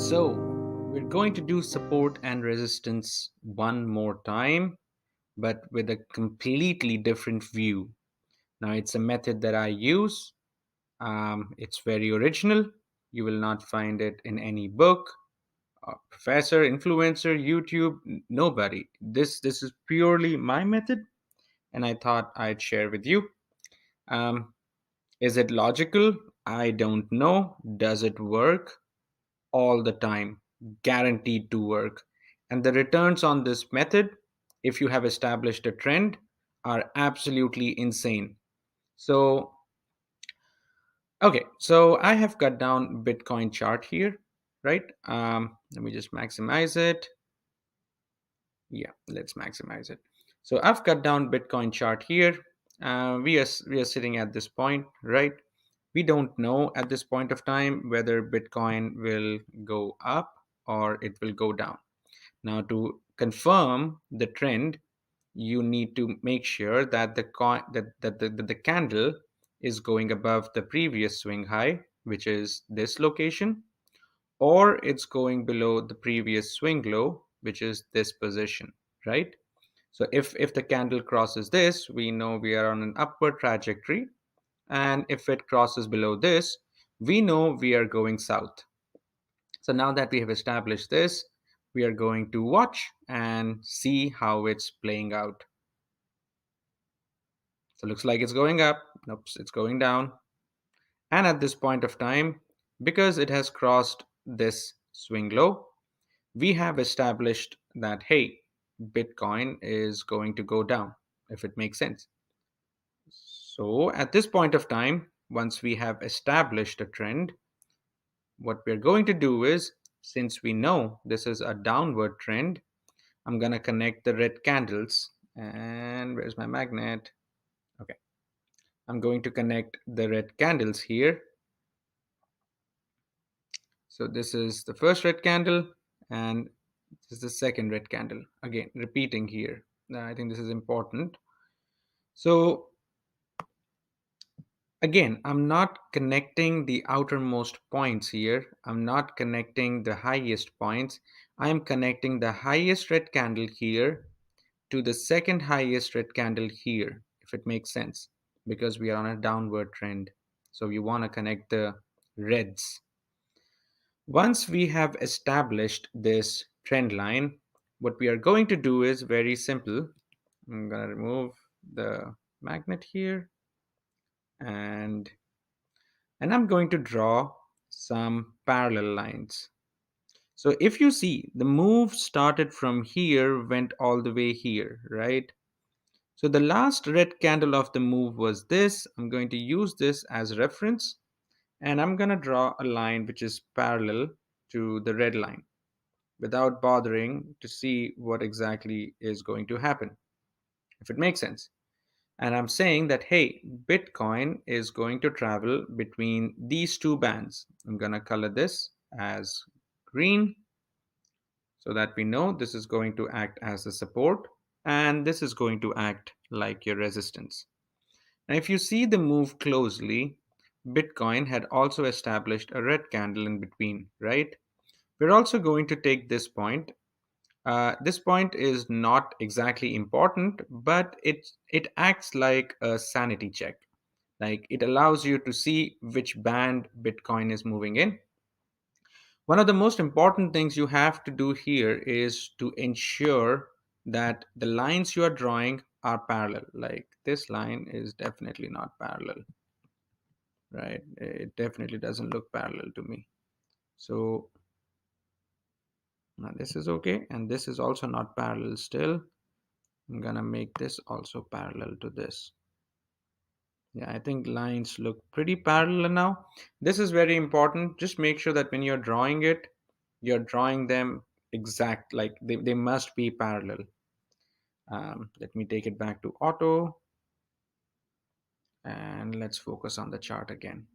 So, we're going to do support and resistance one more time, but with a completely different view. Now, it's a method that I use. It's very original. You will not find it in any book, professor, influencer, YouTube, nobody. This is purely my method, and I thought I'd share with you. Um, is it logical? I don't know. Does it work? All the time, guaranteed to work. And the returns on this method, if you have established a trend, are absolutely insane. So, okay, so I have cut down Bitcoin chart here, right? Let me just maximize it. Yeah, let's maximize it. So I've cut down Bitcoin chart here. We are sitting at this point, right? We don't know at this point of time whether Bitcoin will go up or it will go down. Now, to confirm the trend, you need to make sure that the candle is going above the previous swing high, which is this location, or it's going below the previous swing low, which is this position, right? So if the candle crosses this, we know we are on an upward trajectory, and if it crosses below this, we know we are going south. So now that we have established this, we are going to watch and see how it's playing out. So it looks like it's going up. Nope, it's going down. And at this point of time, because it has crossed this swing low, we have established that, hey, Bitcoin is going to go down, if it makes sense. So at this point of time, once we have established a trend, what we're going to do is, since we know this is a downward trend, I'm going to connect the red candles. And where's my magnet? Okay. I'm going to connect the red candles here. So this is the first red candle, and this is the second red candle. Again, repeating here. I think this is important. So again, I'm not connecting the outermost points here. I'm not connecting the highest points. I'm connecting the highest red candle here to the second highest red candle here, if it makes sense, because we are on a downward trend. So you want to connect the reds. Once we have established this trend line, what we are going to do is very simple. I'm going to remove the magnet here, and I'm going to draw some parallel lines. So if you see, the move started from here, went all the way here, right? So the last red candle of the move was this. I'm going to use this as reference, and I'm going to draw a line which is parallel to the red line without bothering to see what exactly is going to happen, if it makes sense. And I'm saying that, hey, Bitcoin is going to travel between these two bands. I'm going to color this as green so that we know this is going to act as a support and this is going to act like your resistance. Now, if you see the move closely, Bitcoin had also established a red candle in between, right? We're also going to take this point. This point is not exactly important, but it acts like a sanity check. Like it allows you to see which band Bitcoin is moving in. One of the most important things you have to do here is to ensure that the lines you are drawing are parallel. Like this line is definitely not parallel, right? It definitely doesn't look parallel to me. So now this is okay, and this is also not parallel still. I'm gonna make this also parallel to this. Yeah, I think lines look pretty parallel now. This is very important. Just make sure that when you're drawing it, you're drawing them exact, like they must be parallel. Let me take it back to auto, and let's focus on the chart again.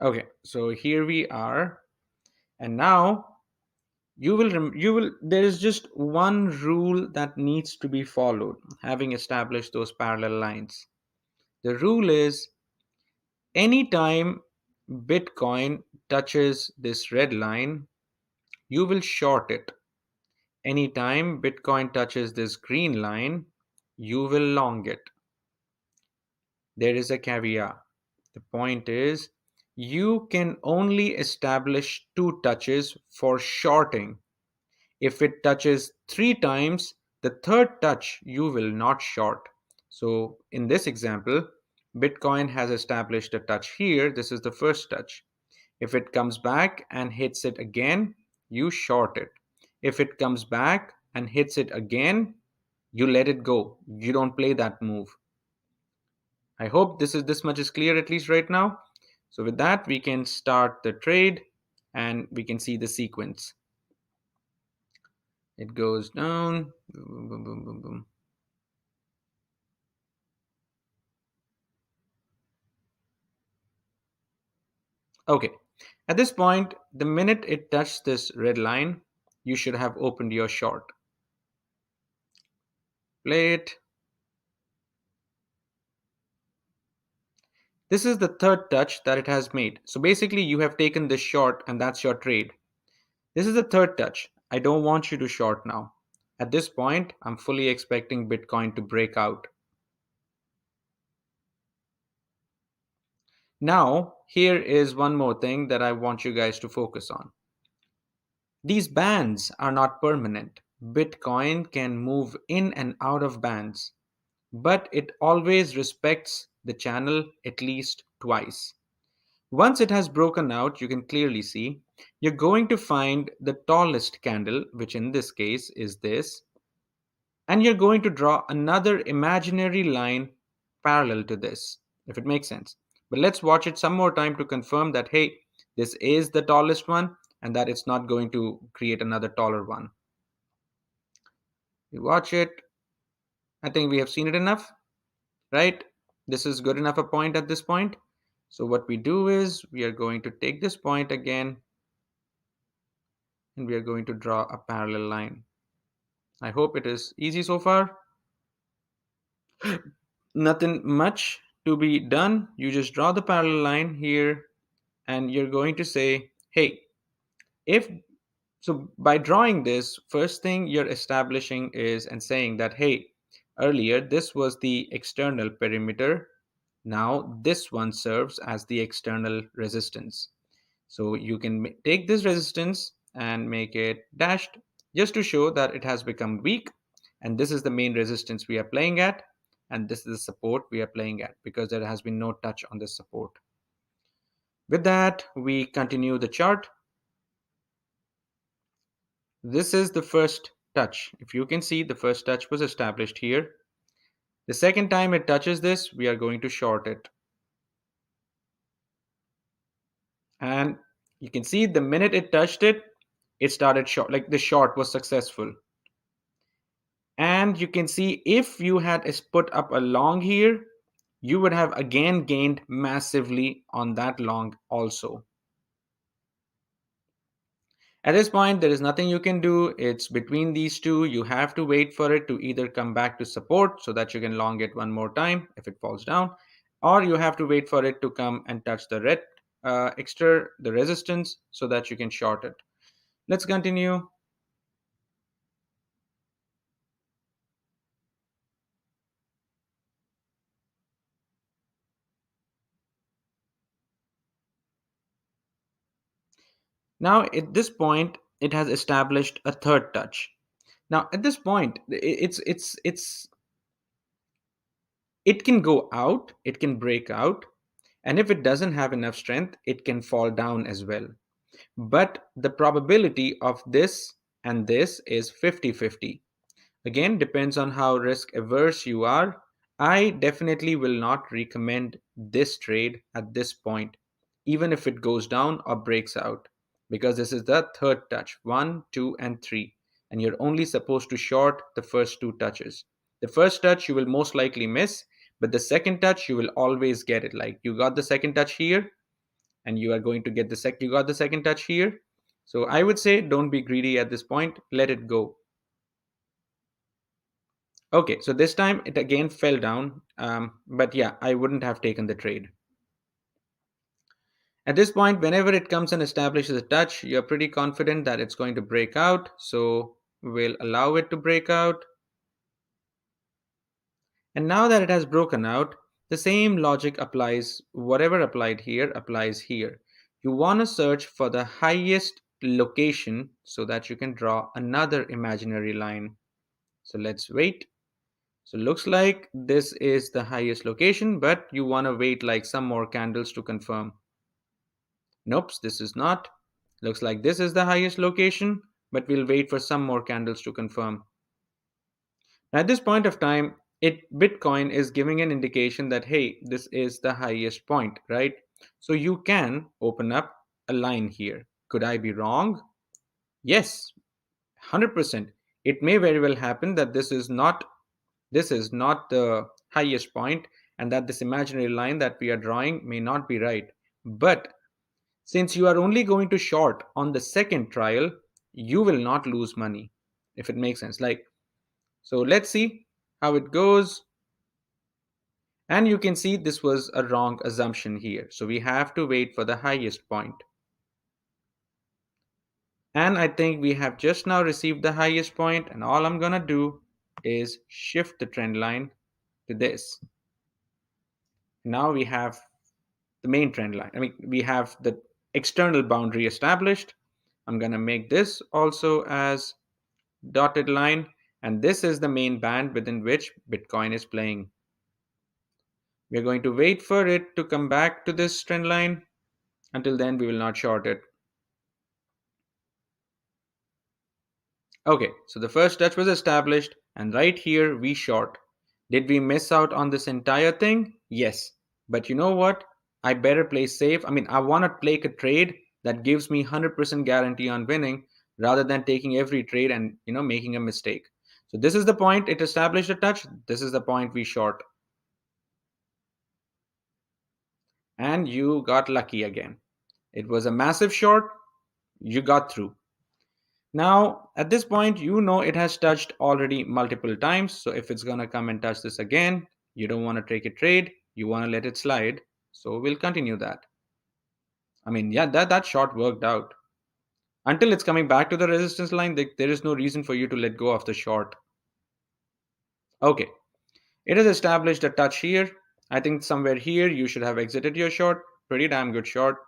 Okay, so here we are, and now there is just one rule that needs to be followed, having established those parallel lines. The rule is anytime Bitcoin touches this red line, you will short it. Anytime Bitcoin touches this green line, you will long it. There is a caveat. The point is, you can only establish two touches for shorting. If it touches three times, the third touch you will not short. So in this example, Bitcoin has established a touch here. This is the first touch. If it comes back and hits it again, you short it. If it comes back and hits it again, you let it go. You don't play that move. I hope this much is clear at least right now. So with that, we can start the trade and we can see the sequence. It goes down. Boom, boom, boom, boom, boom. Okay. At this point, the minute it touched this red line, you should have opened your short. Play it. This is the third touch that it has made. So basically, you have taken this short and that's your trade. This is the third touch. I don't want you to short now. At this point, I'm fully expecting Bitcoin to break out. Now, here is one more thing that I want you guys to focus on. These bands are not permanent. Bitcoin can move in and out of bands, but it always respects the channel at least twice. Once it has broken out, you can clearly see, you're going to find the tallest candle, which in this case is this, and you're going to draw another imaginary line parallel to this, if it makes sense. But let's watch it some more time to confirm that, hey, this is the tallest one and that it's not going to create another taller one. We watch it. I think we have seen it enough, right? This is good enough a point at this point. So what we do is we are going to take this point again and we are going to draw a parallel line. I hope it is easy so far. Nothing much to be done. You just draw the parallel line here and you're going to say, hey, if so by drawing this, first thing you're establishing is and saying that, hey, earlier this was the external perimeter. Now this one serves as the external resistance. So you can take this resistance and make it dashed just to show that it has become weak. And this is the main resistance we are playing at. And this is the support we are playing at because there has been no touch on this support. With that, we continue the chart. This is the first touch. If you can see, the first touch was established here. The second time it touches this, we are going to short it. And you can see the minute it touched it, it started short, like the short was successful. And you can see if you had put up a long here, you would have again gained massively on that long also. At this point, there is nothing you can do. It's between these two. You have to wait for it to either come back to support so that you can long it one more time if it falls down, or you have to wait for it to come and touch the red the resistance so that you can short it. Let's continue. Now, at this point, it has established a third touch. Now, at this point, it can go out, it can break out, and if it doesn't have enough strength, it can fall down as well. But the probability of this and this is 50-50. Again, depends on how risk averse you are. I definitely will not recommend this trade at this point, even if it goes down or breaks out, because this is the third touch, 1, 2, and 3, and you're only supposed to short the first two touches. The first touch you will most likely miss, but the second touch you will always get it. Like you got the second touch here, and you are going to get you got the second touch here. So I would say don't be greedy at this point, let it go. Okay, so this time it again fell down, but yeah, I wouldn't have taken the trade. At this point, whenever it comes and establishes a touch, you're pretty confident that it's going to break out. So we'll allow it to break out. And now that it has broken out, the same logic applies. Whatever applied here applies here. You want to search for the highest location so that you can draw another imaginary line. So let's wait. So looks like this is the highest location, but you want to wait like some more candles to confirm. Nope, this is not. Looks like this is the highest location, but we'll wait for some more candles to confirm. At this point of time, Bitcoin is giving an indication that, hey, this is the highest point, right? So you can open up a line here. Could I be wrong? Yes, 100%. It may very well happen that this is not the highest point and that this imaginary line that we are drawing may not be right. But since you are only going to short on the second trial, you will not lose money, if it makes sense. So let's see how it goes. And you can see this was a wrong assumption here. So we have to wait for the highest point. And I think we have just now received the highest point, and all I'm gonna do is shift the trend line to this. Now we have the main trend line. I mean, we have the external boundary established. I'm gonna make this also as dotted line, and this is the main band within which Bitcoin is playing. We're going to wait for it to come back to this trend line. Until then, we will not short it. Okay, so the first touch was established, and right here we short. Did we miss out on this entire thing? Yes. But you know what? I better play safe. I mean, I want to take a trade that gives me 100% guarantee on winning rather than taking every trade and, making a mistake. So this is the point it established a touch. This is the point we short. And you got lucky again. It was a massive short. You got through. Now, at this point, it has touched already multiple times. So if it's going to come and touch this again, you don't want to take a trade. You want to let it slide. So we'll continue that. I mean, yeah, that short worked out. Until it's coming back to the resistance line, there is no reason for you to let go of the short. Okay, it has established a touch here. I think somewhere here you should have exited your short. Pretty damn good short.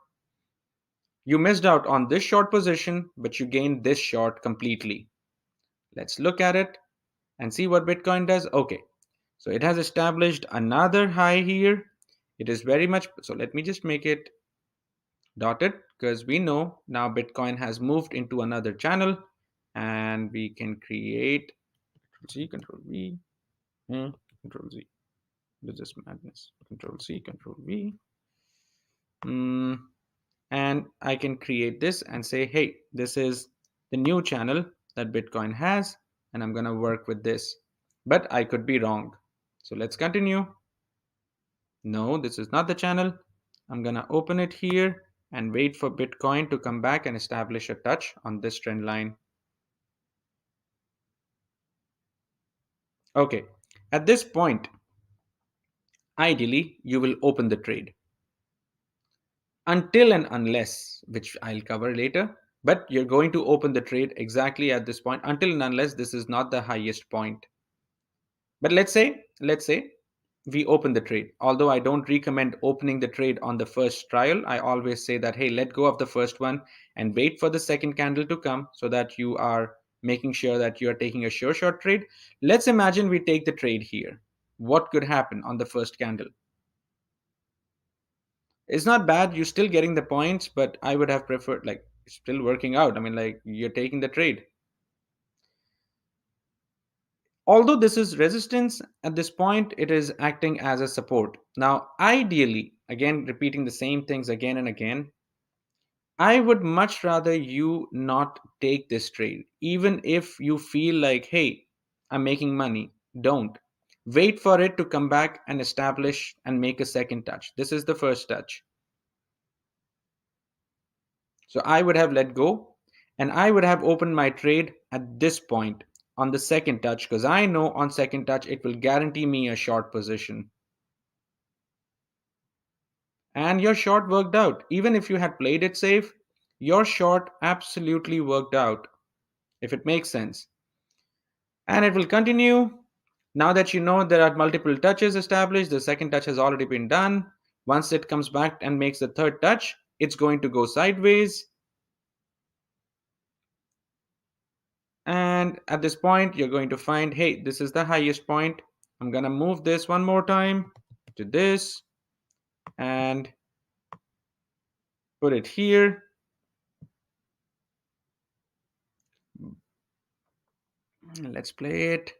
You missed out on this short position, but you gained this short completely. Let's look at it and see what Bitcoin does. Okay, so it has established another high here. It is very much, so let me just make it dotted because we know now Bitcoin has moved into another channel and we can create Control C, Control V, Control Z. This is madness. Control C, Control V. And I can create this and say, hey, this is the new channel that Bitcoin has, and I'm going to work with this. But I could be wrong. So let's continue. No, this is not the channel. I'm going to open it here and wait for Bitcoin to come back and establish a touch on this trend line. Okay, at this point, ideally, you will open the trade. Until and unless, which I'll cover later, but you're going to open the trade exactly at this point until and unless this is not the highest point. But let's say we open the trade. Although I don't recommend opening the trade on the first trial, I always say that, hey, let go of the first one and wait for the second candle to come so that you are making sure that you are taking a sure short trade. Let's imagine we take the trade here. What could happen on the first candle? It's not bad. You're still getting the points, but I would have preferred still working out. I mean, you're taking the trade. Although this is resistance, at this point, it is acting as a support. Now, ideally, again, repeating the same things again and again, I would much rather you not take this trade. Even if you feel like, hey, I'm making money, don't. Wait for it to come back and establish and make a second touch. This is the first touch. So I would have let go and I would have opened my trade at this point on the second touch because I know on second touch it will guarantee me a short position. And your short worked out. Even if you had played it safe, your short absolutely worked out, if it makes sense. And it will continue. Now that you know there are multiple touches established, the second touch has already been done. Once it comes back and makes the third touch, it's going to go sideways. And at this point, you're going to find, hey, this is the highest point. I'm going to move this one more time to this and put it here. Let's play it.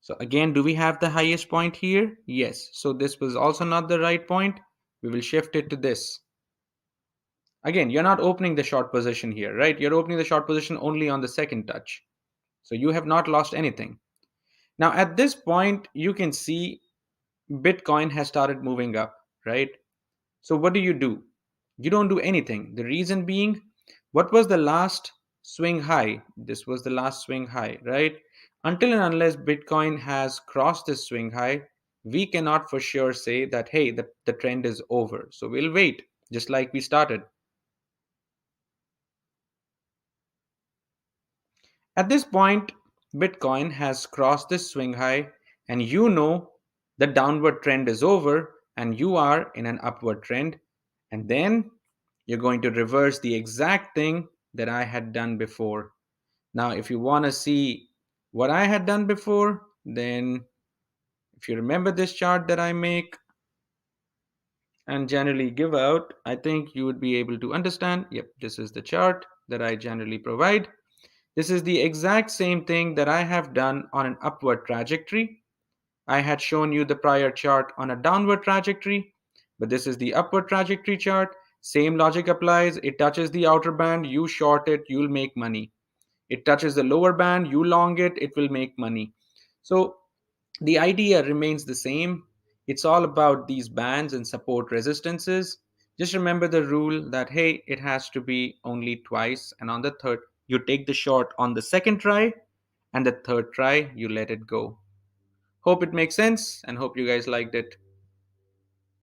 So again, do we have the highest point here? Yes. So this was also not the right point. We will shift it to this. Again, you're not opening the short position here, right? You're opening the short position only on the second touch. So you have not lost anything. Now at this point, you can see Bitcoin has started moving up, right? So what do? You don't do anything. The reason being, what was the last swing high? This was the last swing high, right? Until and unless Bitcoin has crossed this swing high, we cannot for sure say that, hey, the trend is over. So we'll wait, just like we started. At this point, Bitcoin has crossed this swing high, and you know the downward trend is over, and you are in an upward trend. And then you're going to reverse the exact thing that I had done before. Now, if you want to see what I had done before, then if you remember this chart that I make and generally give out, I think you would be able to understand. Yep, this is the chart that I generally provide. This is the exact same thing that I have done on an upward trajectory. I had shown you the prior chart on a downward trajectory, but this is the upward trajectory chart. Same logic applies. It touches the outer band, you short it, you'll make money. It touches the lower band, you long it, it will make money. So the idea remains the same. It's all about these bands and support resistances. Just remember the rule that, hey, it has to be only twice, and on the third, you take the short on the second try, and the third try, you let it go. Hope it makes sense and hope you guys liked it.